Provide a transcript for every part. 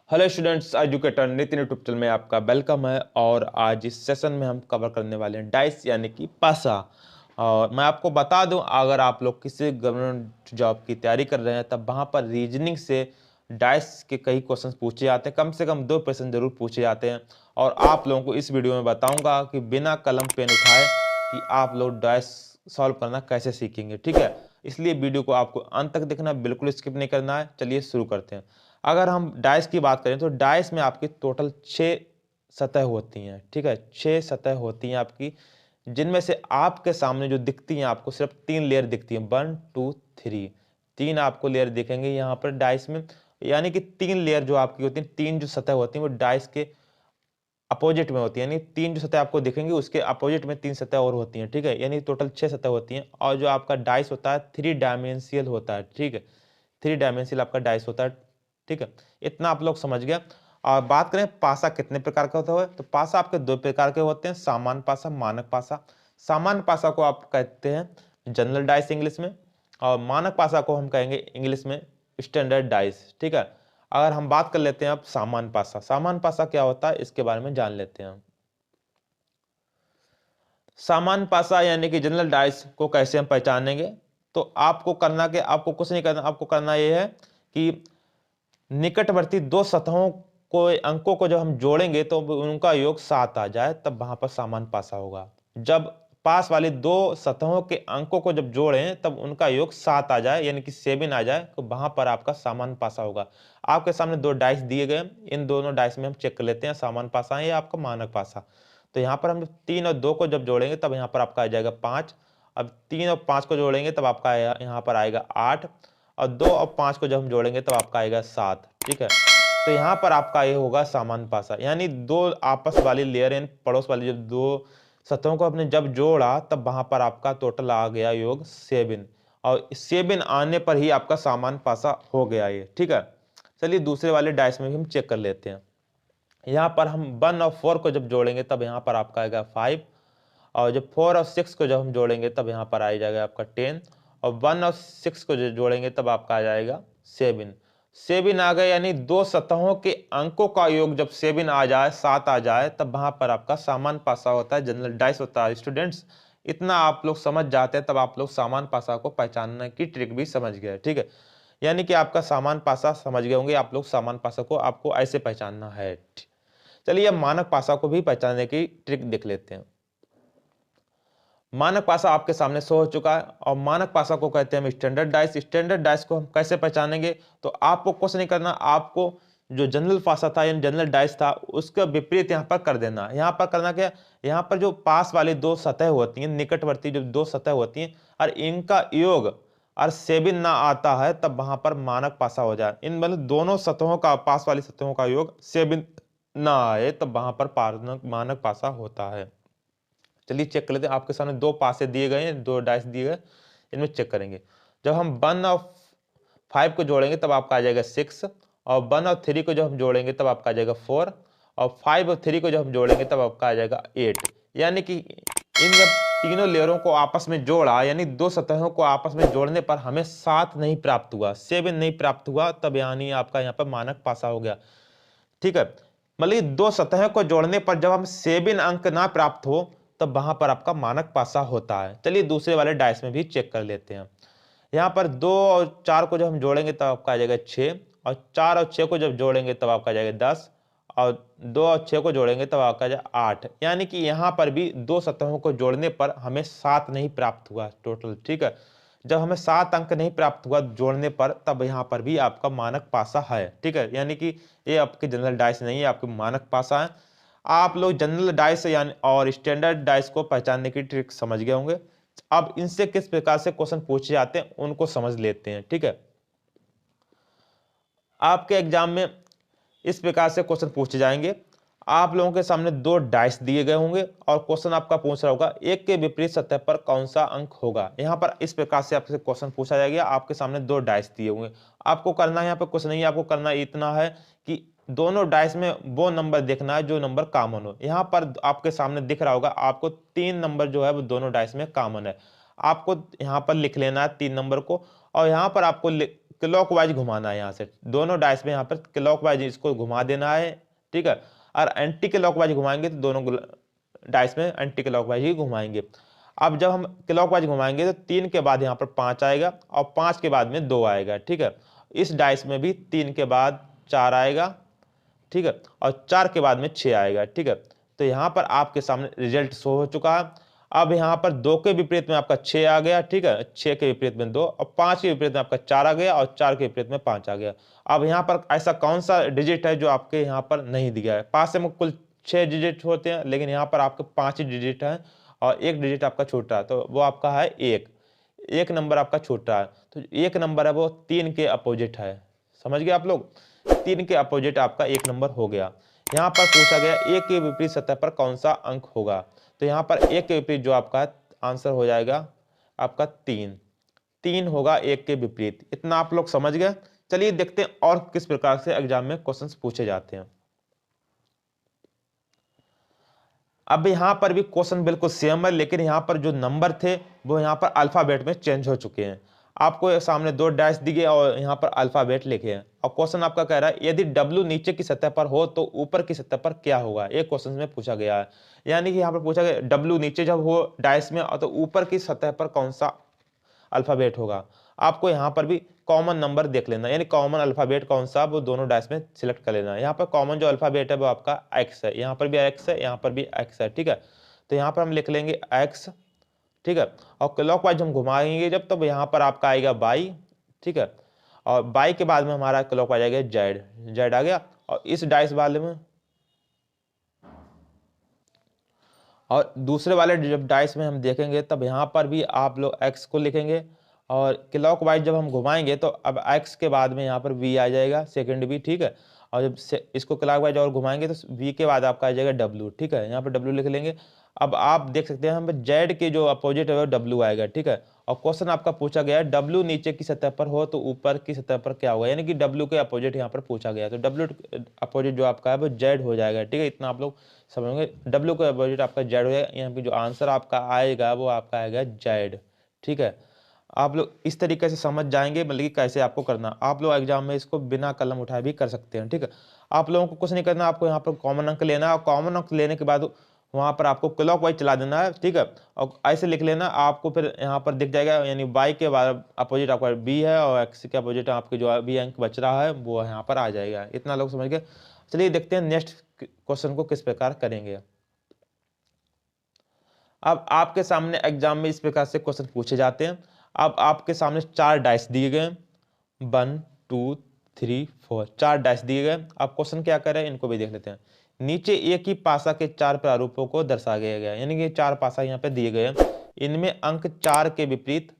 Hello students, educator Nitin YouTube channel में आपका welcome है। और आज इस सेशन में हम कवर करने वाले हैं डाइस यानी कि पासा। और मैं आपको बता दूं, अगर आप लोग किसी गवर्नमेंट जॉब की तैयारी कर रहे हैं तब वहां पर रीजनिंग से डाइस के कई क्वेश्चंस पूछे जाते हैं, कम से कम 2 क्वेश्चन जरूर पूछे जाते हैं। और आप लोगों को इस वीडियो में बताऊंगा कि बिना कलम पेन उठाए कि आप लोग डाइस सॉल्व करना कैसे सीखेंगे। ठीक है, इसलिए वीडियो को आपको अंत तक देखना, बिल्कुल स्किप नहीं करना है। चलिए शुरू करते हैं। अगर हम डाइस की बात करें तो डाइस में आपकी टोटल 6 सतह होती हैं। ठीक है, 6 सतह होती हैं आपकी, जिनमें से आपके सामने जो दिखती हैं आपको सिर्फ 3 लेयर दिखती हैं। 1 2 3, 3 आपको लेयर दिखेंगे यहाँ पर डाइस में। यानी कि 3 लेयर जो आपकी होती हैं, 3 जो सतह होती हैं वो डाइस के अपोजिट में होती है। यानी 3 जो सतह आपको दिखेंगी उसके अपोजिट में 3 सतह और होती हैं। ठीक है, यानी टोटल 6 सतह होती हैं। और जो आपका डाइस होता है 3 डायमेंशियल होता है। ठीक है, 3 डायमेंशियल आपका डाइस होता है। ठीक है, इतना आप लोग समझ गया। और बात करें पासा कितने प्रकार का होता है, तो पासा आपके 2 प्रकार के होते हैं, सामान्य पासा, मानक पासा। सामान्य पासा को आप कहते हैं जनरल डाइस इंग्लिश में, और मानक पासा को हम कहेंगे इंग्लिश में स्टैंडर्ड डाइस। ठीक है, अगर हम बात कर लेते हैं अब सामान्य पासा। सामान्य पासा क्या होता है इसके बारे में जान लेते हैं। सामान्य पासा यानी कि जनरल डाइस को कैसे हम पहचानेंगे, तो आपको करना कि आपको कुछ नहीं करना, आपको करना यह है कि निकटवर्ती 2 सतहों को अंकों को जब हम जोड़ेंगे तो उनका योग 7 आ जाए, तब वहां पर सामान्य पासा होगा। जब पास वाली 2 सतहों के अंकों को जब जोड़ें तब उनका योग 7 आ जाए, यानी कि 7 आ जाए, तो वहां पर आपका सामान्य पासा होगा। आपके सामने 2 डाइस दिए गए, इन दोनों डाइस में हम चेक कर लेते हैं सामान्य पासा है या आपका मानक पासा। तो यहाँ पर हम 3 और 2 को जब जोड़ेंगे तब यहाँ पर आपका आ जाएगा 5। अब 3 और 5 को जोड़ेंगे तब आपका यहाँ पर आएगा 8। और 2 और 5 को जब हम जोड़ेंगे तब आपका आएगा 7। ठीक है, तो यहाँ पर आपका ये होगा सामान्य पासा। यानी 2 आपस वाली लेयर यानी पड़ोस वाली जब 2 सतहों को आपने जब जोड़ा तब वहां पर आपका टोटल आ गया योग 7। और 7 आने पर ही आपका सामान्य पासा हो गया ये। ठीक है, चलिए दूसरे वाले डाइस में भी हम चेक कर लेते हैं। यहाँ पर हम 1 और 4 को जब जोड़ेंगे तब यहाँ पर आपका आएगा 5। और जब 4 और 6 को जब हम जोड़ेंगे तब यहाँ पर आ जाएगा आपका 10। और 1 और 6 को जो जोड़ेंगे तब आपका आ जाएगा 7। 7 आ गए, यानी 2 सतहों के अंकों का योग जब 7 आ जाए, 7 आ जाए, तब वहां पर आपका सामान्य पासा होता है, जनरल डाइस होता है। स्टूडेंट्स, इतना आप लोग समझ जाते हैं तब आप लोग सामान्य पासा को पहचानने की ट्रिक भी समझ गए। ठीक है, यानी कि आपका सामान्य पासा समझ गए होंगे आप लोग। सामान्य पासा को आपको ऐसे पहचानना है। चलिए अब मानक पासा को भी पहचानने की ट्रिक देख लेते हैं। मानक पासा आपके सामने शो हो चुका है, और मानक पासा को कहते हैं हम स्टैंडर्ड डाइस। स्टैंडर्ड डाइस को हम कैसे पहचानेंगे, तो आपको कुछ नहीं करना, आपको जो जनरल पासा था यानी जनरल डाइस था उसका विपरीत यहाँ पर कर देना। यहाँ पर करना क्या, यहाँ पर जो पास वाली 2 सतह होती हैं, निकटवर्ती जो 2 सतह होती हैं, और इनका योग और 7 ना आता है तब वहां पर मानक पासा हो जाए। इन मतलब दोनों सतहों का, पास वाली सतहों का योग 7 ना आए तब वहां पर मानक पासा होता है। चलिए चेक कर लेते हैं। आपके सामने 2 पासे दिए गए हैं, 2 डाइस दिए गए, इनमें चेक करेंगे। जब हम 1 और 5 को जोड़ेंगे तब आपका आ जाएगा 6। और 1 और 3 को जब हम जोड़ेंगे तब आपका आ जाएगा 4। और 5 और 3 को जब हम जोड़ेंगे तब आपका आ जाएगा 8। यानी कि इन जब तीनों लेयरों को आपस में जोड़ा, यानी 2 सतहों को आपस में जोड़ने पर हमें 7 नहीं प्राप्त हुआ, 7 नहीं प्राप्त हुआ, तब यानी आपका यहाँ पर मानक पासा हो गया। ठीक है, मतलब 2 सतहों को जोड़ने पर जब हम 7 अंक ना प्राप्त हो तब वहां पर आपका मानक पासा होता है। चलिए दूसरे वाले डाइस में भी चेक कर लेते हैं। यहाँ पर 2 और 4 को जब हम जोड़ेंगे तब आपका आ जाएगा 6। और 4 और 6 को जब जोड़ेंगे तब आपका आ जाएगा 10। और 2 और 6 को जोड़ेंगे तब आपका आ जाएगा 8। यानी कि यहाँ पर भी 2 सतहों को जोड़ने पर हमें 7 नहीं प्राप्त हुआ टोटल। ठीक है, जब हमें 7 अंक नहीं प्राप्त हुआ जोड़ने पर तब यहाँ पर भी आपका मानक पासा है। ठीक है, यानी कि ये आपके जनरल डाइस नहीं है, आपके मानक पासा है। आप लोग जनरल डाइस यानी और स्टैंडर्ड डाइस को पहचानने की ट्रिक समझ गए होंगे। अब इनसे किस प्रकार से क्वेश्चन पूछे जाते हैं उनको समझ लेते हैं। ठीक है, आपके एग्जाम में इस प्रकार से क्वेश्चन पूछे जाएंगे। आप लोगों के सामने 2 डाइस दिए गए होंगे और क्वेश्चन आपका पूछ रहा होगा एक के विपरीत सतह पर कौन सा अंक होगा। यहाँ पर इस प्रकार से आपसे क्वेश्चन पूछा जाएगा। आपके सामने 2 डाइस दिए होंगे, आपको करना है यहाँ पर कुछ नहीं है, आपको करना इतना है कि दोनों डाइस में वो नंबर देखना है जो नंबर कॉमन हो। यहाँ पर आपके सामने दिख रहा होगा आपको 3 नंबर जो है वो दोनों डाइस में कॉमन है। आपको यहाँ पर लिख लेना है 3 नंबर को, और यहाँ पर आपको क्लॉकवाइज घुमाना है, यहाँ से दोनों डाइस में यहाँ पर क्लॉकवाइज इसको घुमा देना है, ठीक है। और एंटी क्लॉकवाइज घुमाएंगे तो दोनों डाइस में एंटी क्लॉकवाइज ही घुमाएंगे। अब जब हम क्लॉकवाइज घुमाएंगे तो 3 के बाद यहाँ पर 5 आएगा और 5 के बाद में 2 आएगा, ठीक है। इस डाइस में भी 3 के बाद 4 आएगा, ठीक है, और 4 के बाद में 6 आएगा, ठीक है। तो यहाँ पर आपके सामने रिजल्ट शो हो चुका है। अब यहाँ पर 2 के विपरीत में आपका 6 आ गया, ठीक है, 6 के विपरीत में 2, और 5 के विपरीत में आपका 4 आ गया, और 4 के विपरीत में 5 आ गया। अब यहाँ पर ऐसा कौन सा डिजिट है जो आपके यहाँ पर नहीं दिया है? 5 से कुल 6 डिजिट होते हैं, लेकिन यहाँ पर आपके 5 ही डिजिट है और एक डिजिट आपका छोटा है, तो वो आपका है 1 नंबर आपका छोटा है। तो 1 नंबर है वो 3 के अपोजिट है, समझ गए आप लोग? 3 के अपोजिट आपका 1 नंबर हो गया। यहाँ पर पूछा गया 1 के विपरीत सतह पर कौन सा अंक होगा, तो यहाँ पर 1 के विपरीत जो आपका आंसर हो जाएगा आपका 3 होगा 1 के विपरीत। इतना आप लोग समझ गए। चलिए देखते हैं और किस प्रकार से एग्जाम में क्वेश्चंस पूछे जाते हैं। अब यहाँ पर भी क्वेश्चन बिल्कुल सेम है, लेकिन यहाँ पर जो नंबर थे वो यहाँ पर अल्फाबेट में चेंज हो चुके हैं। आपको सामने 2 डैश दिए और यहाँ पर अल्फाबेट लिखे हैं, और क्वेश्चन आपका कह रहा है यदि W नीचे की सतह पर हो तो ऊपर की सतह पर क्या होगा, एक क्वेश्चन में पूछा गया है। यानी कि यहाँ पर पूछा गया W नीचे जब हो डैश में तो ऊपर की सतह पर कौन सा अल्फाबेट होगा। आपको यहाँ पर भी कॉमन नंबर देख लेना, यानी कॉमन अल्फाबेट कौन सा वो दोनों डैश में सिलेक्ट कर लेना है। यहाँ पर कॉमन जो अल्फाबेट है वो आपका एक्स है, यहाँ पर भी एक्स है, यहाँ पर भी एक्स है, ठीक है। तो यहाँ पर हम लिख लेंगे एक्स, ठीक है, और क्लॉकवाइज हम घुमाएंगे जब तब यहाँ पर आपका आएगा बाई, ठीक है, और बाई के बाद में हमारा क्लॉकवाइज आएगा जेड आ गया। और इस डाइस वाले में और दूसरे वाले जब डाइस में हम देखेंगे तब यहाँ पर भी आप लोग एक्स को लिखेंगे, और क्लॉकवाइज जब हम घुमाएंगे तो अब एक्स के बाद में यहाँ पर वी आ जाएगा, सेकंड वी, ठीक है। और जब से इसको क्लॉकवाइज और घुमाएंगे तो वी के बाद आपका आ जाएगा डब्ल्यू, ठीक है, यहाँ पर डब्ल्यू लिख लेंगे। अब आप देख सकते हैं हम जेड के जो अपोजिट है वो डब्ल्यू आएगा, ठीक है। और क्वेश्चन आपका पूछा गया है डब्ल्यू नीचे की सतह पर हो तो ऊपर की सतह पर क्या होगा, यानी कि डब्ल्यू के अपोजिट यहाँ पर पूछा गया, तो डब्ल्यू अपोजिट जो आपका है वो जेड हो जाएगा, ठीक है। इतना आप लोग समझोगे, डब्ल्यू के अपोजिट आपका जेड हो जाएगा, यहाँ पे जो आंसर आपका आएगा वो आपका आएगा जेड, ठीक है। आप लोग इस तरीके से समझ जाएंगे, मतलब कि कैसे आपको करना। आप लोग एग्जाम में इसको बिना कलम उठाए भी कर सकते हैं, ठीक है। आप लोगों को कुछ नहीं करना, आपको यहाँ पर कॉमन अंक लेना है, और कॉमन अंक लेने के बाद वहाँ पर आपको क्लॉकवाइज चला देना है, ठीक है, और ऐसे लिख लेना। आपको फिर यहाँ पर दिख जाएगा, यानी वाई के बाद अपोजिट आपका बी है और एक्स के अपोजिट आपके जो अभी अंक बच रहा है वो यहाँ पर आ जाएगा। इतना लोग समझ गए। चलिए देखते हैं नेक्स्ट क्वेश्चन को किस प्रकार करेंगे। अब आपके सामने एग्जाम में इस प्रकार से क्वेश्चन पूछे जाते हैं। अब आपके सामने 4 डाइस दिए गए, 1 2 3 4, 4 डाइस दिए गए। अब क्वेश्चन क्या कर रहे हैं इनको भी देख लेते हैं। नीचे एक ही पासा के 4 प्रारूपों को दर्शाया गया है, यानी कि 4 पासा यहाँ पे दिए गए हैं। इनमें अंक 4 के विपरीत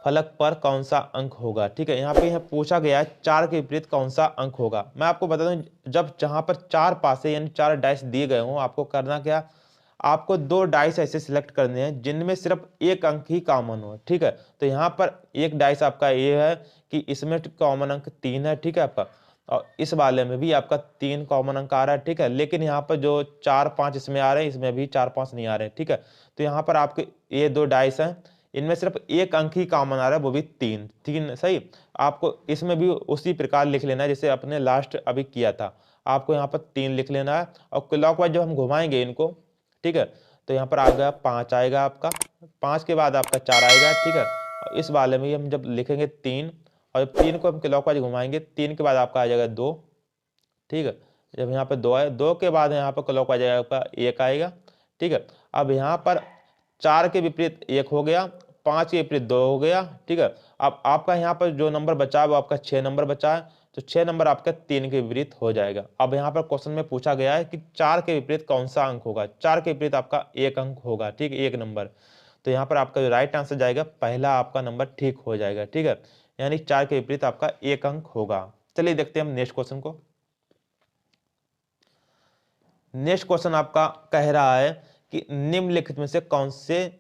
फलक पर कौन सा अंक होगा, ठीक है। यहाँ पे पूछा गया है 4 के विपरीत कौन सा अंक होगा। मैं आपको बता दूं, जब जहां पर 4 पासे यानी 4 डाइस दिए गए हों, आपको करना क्या, आपको 2 डाइस ऐसे सिलेक्ट करने हैं जिनमें सिर्फ एक अंक ही कॉमन हो, ठीक है। तो यहाँ पर एक डाइस आपका ये है कि इसमें कॉमन अंक 3 है, ठीक है आपका, और इस वाले में भी आपका 3 कॉमन अंक आ रहा है, ठीक है। लेकिन यहाँ पर जो 4 5 इसमें आ रहे हैं, इसमें भी 4 5 नहीं आ रहे हैं, ठीक है। तो यहाँ पर आपके ये 2 डाइस हैं, इनमें सिर्फ एक अंक ही कॉमन आ रहा है, वो भी 3 सही। आपको इसमें भी उसी प्रकार लिख लेना है जैसे अपने लास्ट अभी किया था। आपको यहाँ पर 3 लिख लेना है, और क्लॉकवाइज जब हम घुमाएंगे इनको, ठीक है, तो यहाँ पर आ गया 5 आएगा आपका, 5 के बाद आपका 4 आएगा, ठीक है। और इस वाले में हम जब लिखेंगे 3, और जब 3 को हम क्लॉकवाइज घुमाएंगे 3 के बाद आपका आ जाएगा 2, ठीक है। जब यहाँ पर 2 आए, 2 के बाद यहाँ पर क्लॉकवाइज आपका 1 आएगा, ठीक है। अब यहाँ पर 4 के विपरीत 1 हो गया, 5 के विपरीत 2 हो गया, ठीक है। अब आपका यहाँ पर जो नंबर बचा है वो आपका 6 नंबर बचा है, तो 6 नंबर आपका 3 के विपरीत हो जाएगा। अब यहाँ पर क्वेश्चन में पूछा गया है कि 4 के विपरीत कौन सा अंक होगा। 4 के विपरीत आपका 1 अंक होगा, ठीक है, 1 नंबर। तो यहाँ पर आपका जो राइट आंसर जाएगा पहला आपका नंबर ठीक हो जाएगा, ठीक है, यानी 4 के विपरीत आपका 1 अंक होगा। चलिए देखते हैं हम नेक्स्ट क्वेश्चन को। नेक्स्ट क्वेश्चन आपका कह रहा है कि निम्नलिखित में से कौन से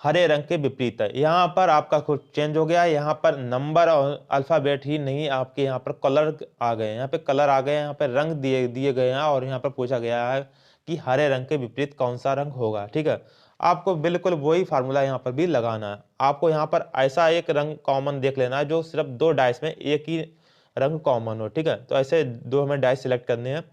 हरे रंग के विपरीत है। यहाँ पर आपका कुछ चेंज हो गया है, यहाँ पर नंबर और अल्फाबेट ही नहीं, आपके यहाँ पर कलर आ गए, यहाँ पे कलर आ गए, यहाँ पे रंग दिए गए हैं, और यहाँ पर पूछा गया है कि हरे रंग के विपरीत कौन सा रंग होगा, ठीक है। आपको बिल्कुल वही फार्मूला यहाँ पर भी लगाना है। आपको यहाँ पर ऐसा एक रंग कॉमन देख लेना है जो सिर्फ 2 डाइस में एक ही रंग कॉमन हो, ठीक है। तो ऐसे 2 हमें डाइस सिलेक्ट करने हैं।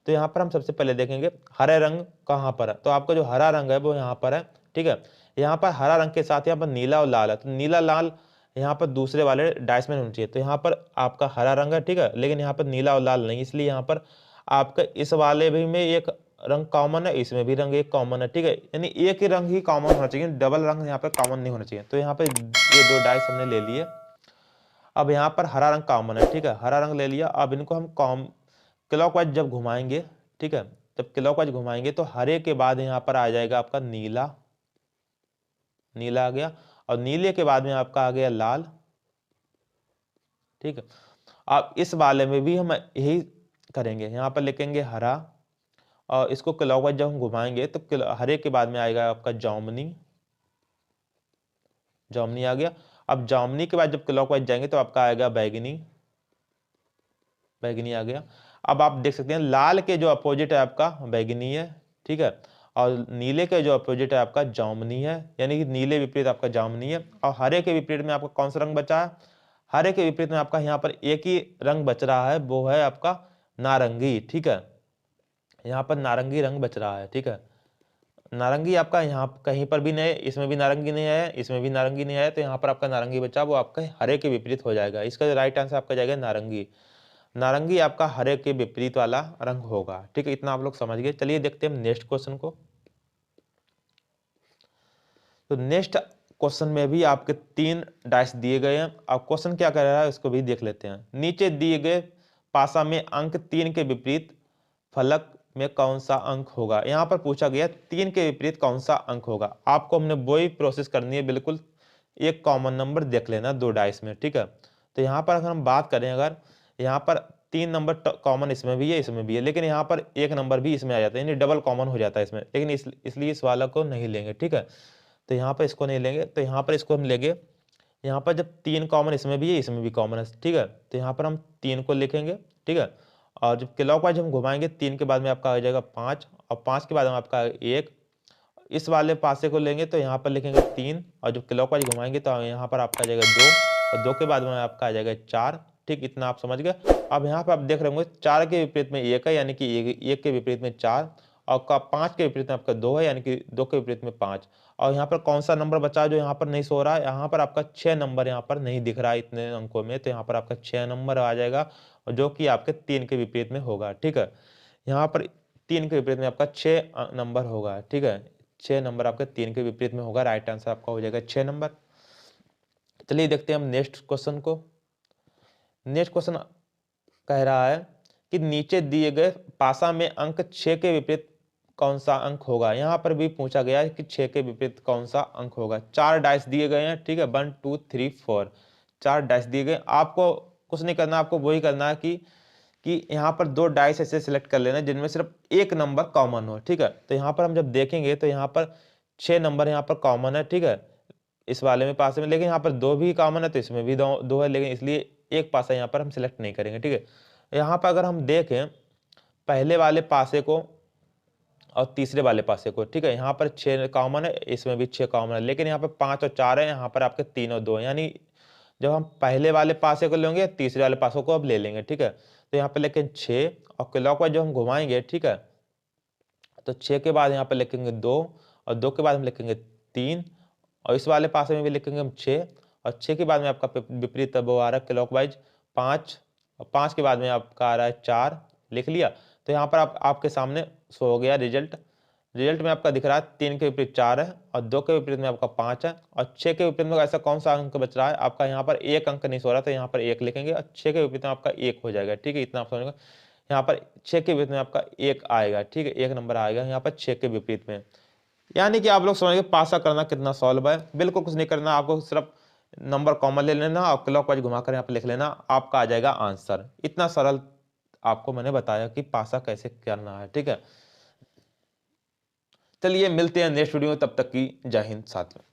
तो यहाँ पर हम सबसे पहले देखेंगे हरे रंग कहाँ पर है। तो आपका जो हरा रंग है वो यहाँ पर है, ठीक है। यहाँ पर हरा रंग के साथ यहाँ पर नीला और लाल है, तो नीला लाल यहाँ पर दूसरे वाले डाइस में होना चाहिए। तो यहाँ पर आपका हरा रंग है, ठीक है, लेकिन यहाँ पर नीला और लाल नहीं, इसलिए यहाँ पर आपका इस वाले भी में एक रंग कॉमन है, इसमें भी रंग एक कॉमन है, ठीक है। यानी एक ही रंग ही कॉमन होना चाहिए, डबल रंग यहाँ पर कॉमन नहीं होना चाहिए। तो यहाँ पर ये 2 डाइस हमने ले लिए। अब यहाँ पर हरा रंग कॉमन है, ठीक है, हरा रंग ले लिया। अब इनको हम क्लॉकवाइज जब घुमाएंगे, ठीक है, जब क्लॉकवाइज घुमाएंगे तो हरे के बाद यहाँ पर आ जाएगा आपका नीला, नीला आ गया, और नीले के बाद में आपका आ गया लाल, ठीक है। अब इस वाले में भी हम यही करेंगे, यहाँ पर लिखेंगे हरा, और इसको क्लॉकवाइज जब हम घुमाएंगे तो हरे के बाद में आएगा आपका जामुनी, जामुनी आ गया। अब जामुनी के बाद जब क्लॉकवाइज जाएंगे तो आपका आएगा बैगनी, बैगनी आ गया। अब आप देख सकते हैं लाल के जो अपोजिट है आपका बैगनी है, ठीक है, और नीले के जो अपोजिट है आपका जामुनी है, यानी कि नीले विपरीत आपका जामुनी है। और हरे के विपरीत में आपका कौन सा रंग बचा है? हरे के विपरीत में आपका यहाँ पर एक ही रंग बच रहा है, वो है आपका नारंगी, ठीक है। यहाँ पर नारंगी रंग बच रहा है, ठीक है। नारंगी आपका यहाँ कहीं पर भी नहीं, इसमें भी नारंगी नहीं आया, इसमें भी नारंगी नहीं आया, तो यहाँ पर आपका नारंगी बचा, वो आपका हरे के विपरीत हो जाएगा। इसका राइट आंसर आपका जाएगा नारंगी। नारंगी आपका हरे के विपरीत वाला रंग होगा, ठीक है। इतना आप लोग समझ गए। चलिए देखते हैं नेक्स्ट क्वेश्चन को। तो नेक्स्ट क्वेश्चन में भी आपके 3 डाइस दिए गए हैं। अब क्वेश्चन क्या कर रहा है इसको भी देख लेते हैं। नीचे दिए गए पासा में अंक 3 के विपरीत फलक में कौन सा अंक होगा। यहाँ पर पूछा गया 3 के विपरीत कौन सा अंक होगा। आपको हमने वही प्रोसेस करनी है, बिल्कुल एक कॉमन नंबर देख लेना 2 डाइस में, ठीक है। तो यहाँ पर अगर हम बात करें, अगर यहाँ पर 3 नंबर कॉमन इसमें भी है, इसमें भी है, लेकिन यहाँ पर एक नंबर भी इसमें आ जाता है, यानी डबल कॉमन हो जाता है इसमें, लेकिन इसलिए इस वाला को नहीं लेंगे, ठीक है। तो यहाँ पर इसको नहीं लेंगे, तो यहाँ पर इसको हम लेंगे। यहाँ पर जब 3 कॉमन इसमें भी है, इसमें भी कॉमन है, ठीक है, तो यहाँ पर हम 3 को लिखेंगे, ठीक है। और जब क्लॉकवाइज हम घुमाएंगे 3 के बाद में आपका आ जाएगा 5, और 5 के बाद में आपका 1। इस वाले पासे को लेंगे तो यहाँ पर लिखेंगे 3, और जब क्लॉकवाइज घुमाएंगे तो यहाँ पर आपका आ जाएगा 2, और 2 के बाद में आपका आ जाएगा 4, ठीक। इतना आप समझ गए। अब यहाँ पर आप देख रहे होंगे 4 के विपरीत में 1 है, यानी कि 1 के विपरीत में 4, और 5 के विपरीत में आपका 2 है, यानी कि 2 के विपरीत में 5। और यहाँ पर कौन सा नंबर बचा जो यहाँ पर नहीं सो रहा है? यहाँ पर आपका 6 नंबर यहाँ पर नहीं दिख रहा है इतने अंकों में, तो यहाँ पर आपका 6 नंबर आ जाएगा, जो कि आपके 3 के विपरीत में होगा, ठीक है। यहाँ पर 3 के विपरीत में आपका 6 नंबर होगा, ठीक है। 6 नंबर आपके 3 के विपरीत में होगा, राइट आंसर आपका हो जाएगा 6 नंबर। चलिए देखते हैं हम नेक्स्ट क्वेश्चन को। नेक्स्ट क्वेश्चन कह रहा है कि नीचे दिए गए पासा में अंक 6 के विपरीत कौन सा अंक होगा। यहाँ पर भी पूछा गया है कि 6 के विपरीत कौन सा अंक होगा। 4 डाइस दिए गए हैं, ठीक है, 1 2 3 4, 4 डाइस दिए गए। आपको कुछ नहीं करना, आपको वही करना है कि यहाँ पर 2 डाइस ऐसे सिलेक्ट कर लेना जिनमें सिर्फ एक नंबर कॉमन हो, ठीक है। तो यहाँ पर हम जब देखेंगे तो यहाँ पर 6 नंबर यहाँ पर कॉमन है, ठीक है, इस वाले में पासे में, लेकिन यहाँ पर 2 भी कॉमन है तो इसमें भी 2 है, लेकिन इसलिए एक पासा यहाँ पर हम सिलेक्ट नहीं करेंगे, ठीक है। यहाँ पर अगर हम देखें पहले वाले पासे को और तीसरे वाले पासे को, ठीक है, यहाँ पर 6 कॉमन है, इसमें भी 6 कॉमन है, लेकिन यहाँ पर 5 और 4 है, यहाँ पर आपके 3 और 2 है। यानी जब हम पहले वाले पासे को लेंगे तीसरे वाले पासों को अब ले लेंगे, ठीक है। तो यहाँ पर लेकिन 6, और क्लॉकवाइज जो हम घुमाएंगे, ठीक है, तो 6 के बाद यहाँ पर लिखेंगे 2, और 2 के बाद हम लिखेंगे 3, और इस वाले पासे में भी लिखेंगे हम 6, और 6 के बाद में आपका विपरीत वो आ रहा है क्लॉकवाइज 5, और 5 के बाद में आपका आ रहा है 4, लिख लिया। तो यहाँ पर आपके सामने शो हो गया रिजल्ट। रिजल्ट में आपका दिख रहा है 3 के विपरीत 4 है, और 2 के विपरीत में आपका 5 है, और 6 के विपरीत में ऐसा कौन सा अंक बच रहा है आपका? यहाँ पर एक अंक नहीं सो रहा, तो यहाँ पर 1 लिखेंगे, और 6 के विपरीत में आपका 1 हो जाएगा, ठीक है। इतना आप समझेंगे। यहाँ पर 6 के विपरीत में आपका 1 आएगा, ठीक है, 1 नंबर आएगा यहाँ पर 6 के विपरीत में। यानी कि आप लोग समझ गए पासा करना कितना सॉल्व है। बिल्कुल कुछ नहीं करना, आपको सिर्फ नंबर कॉमन ले लेना और क्लॉकवाइज घुमाकर यहाँ पर लिख लेना, आपका आ जाएगा आंसर। इतना सरल आपको मैंने बताया कि पासा कैसे करना है, ठीक है। चलिए मिलते हैं नेक्स्ट वीडियो में, तब तक की जय हिंद साथियों।